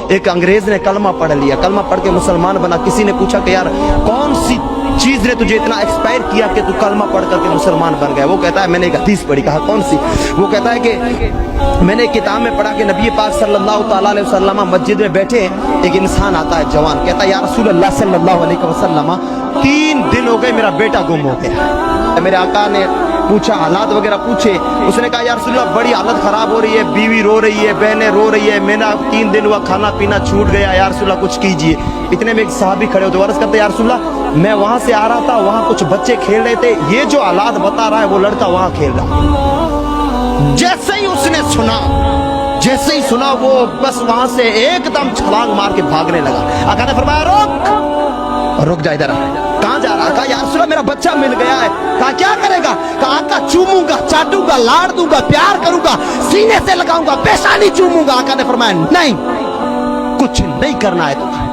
ایک انگریز نے کلمہ پڑھ لیا، کلمہ پڑھ کے مسلمان بنا۔ کسی نے پوچھا کہ یار کون سی چیز نے تجھے اتنا ایکسپائر کیا کہ تو کلمہ پڑھ کر کے مسلمان بن گیا؟ وہ کہتا ہے میں نے ایک حدیث پڑھی۔ کہا کون سی؟ وہ کہتا ہے کہ میں نے کتاب میں پڑھا کہ نبی پاک صلی اللہ تعالیٰ علیہ وسلم مسجد میں بیٹھے، ایک انسان آتا ہے جوان، کہتا ہے یا رسول اللہ صلی اللہ علیہ وسلم 3 دن ہو گئے میرا بیٹا گم ہو گیا۔ میرے آقا نے پوچھا، حالات وغیرہ پوچھے، اس نے کہا یا رسول اللہ بڑی حالت خراب ہو رہی ہے، بیوی رو رہی ہے، بہنیں رو رہی ہے، میرا 3 دن ہوا کھانا پینا چھوٹ گیا، یا رسول اللہ کچھ کیجئے۔ اتنے میں ایک صحابی کھڑے ہوتے عرض کرتے یا رسول اللہ میں وہاں سے آ رہا تھا، وہاں کچھ بچے کھیل رہے تھے، یہ جو حالات بتا رہا ہے وہ لڑکا وہاں کھیل رہا۔ جیسے ہی اس نے سنا وہ بس وہاں سے ایک دم چھلانگ مار کے بھاگنے لگا۔ آقا نے فرمایا رک جا، ادھر کہاں جا رہا؟ کہا یا رسول اللہ میرا بچہ مل گیا ہے۔ کہا کیا کرے گا؟ کہا آقا چوموں گا، چاٹوں گا، لاڑ دوں گا، پیار کروں گا، سینے سے لگاؤں گا، پیشانی چوموں گا۔ آقا نے فرمایا نہیں، کچھ نہیں کرنا ہے تمہیں،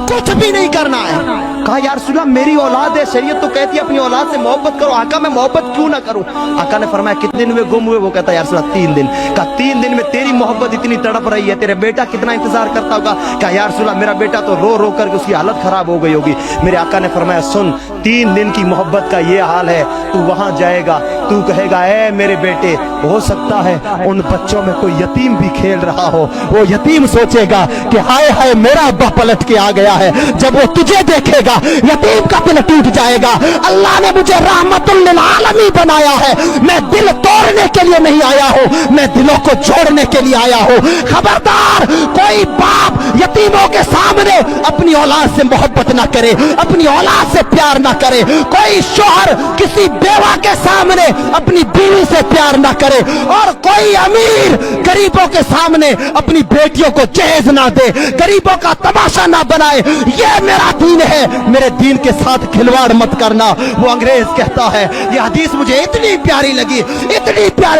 کچھ بھی نہیں کرنا ہے۔ کہا یا رسول اللہ میری اولاد ہے، شریعت تو کہتی ہے اپنی اولاد سے محبت کرو۔ آقا میں محبت کیوں نہ کروں؟ آقا نے فرمایا کتنے دن ہوئے گم ہوئے؟ وہ کہتا ہے یا رسول اللہ 3 دن۔ کہا 3 دن میں تیری محبت اتنی تڑپ رہی ہے، تیرے بیٹا کتنا انتظار کرتا ہوگا؟ کہا یا رسول اللہ میرا بیٹا تو رو رو کر کے اس کی حالت خراب ہو گئی ہوگی۔ میرے آقا نے فرمایا سن، 3 دن کی محبت کا یہ حال ہے، تو وہاں جائے گا، تو کہے گا اے میرے بیٹے، ہو سکتا ہے ان بچوں میں کوئی یتیم بھی کھیل رہا ہو۔ وہ یتیم سوچے گا کہ ہائے ہائے میرا ابا پلٹ کے آ گیا ہے۔ جب وہ تجھے دیکھے گا یتیم کا دل ٹوٹ جائے گا۔ اللہ نے مجھے رحمت للعالمین بنایا ہے، میں دل توڑنے کے لیے نہیں آیا ہوں، میں دلوں کو جوڑنے کے لیے آیا ہوں۔ خبردار کوئی باپ یتیموں کے سامنے اپنی اولاد سے محبت نہ کرے، اپنی اولاد سے پیار نہ کرے۔ کوئی شوہر کسی بیوہ کے سامنے اپنی بیوی سے پیار نہ کرے، اور کوئی امیر غریبوں کے سامنے اپنی بیٹیوں کو جہیز نہ دے، غریبوں کا تماشا نہ بنائے۔ یہ میرا دین ہے، میرے دین کے ساتھ کھلواڑ مت کرنا۔ وہ انگریز کہتا ہے یہ حدیث مجھے اتنی پیاری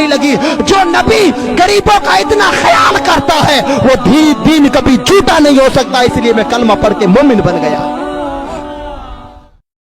لگی، جو نبی غریبوں کا اتنا خیال کرتا ہے وہ دین کبھی جھوٹا نہیں ہو سکتا، اس لیے میں کلمہ پڑھ کے مومن بن گیا۔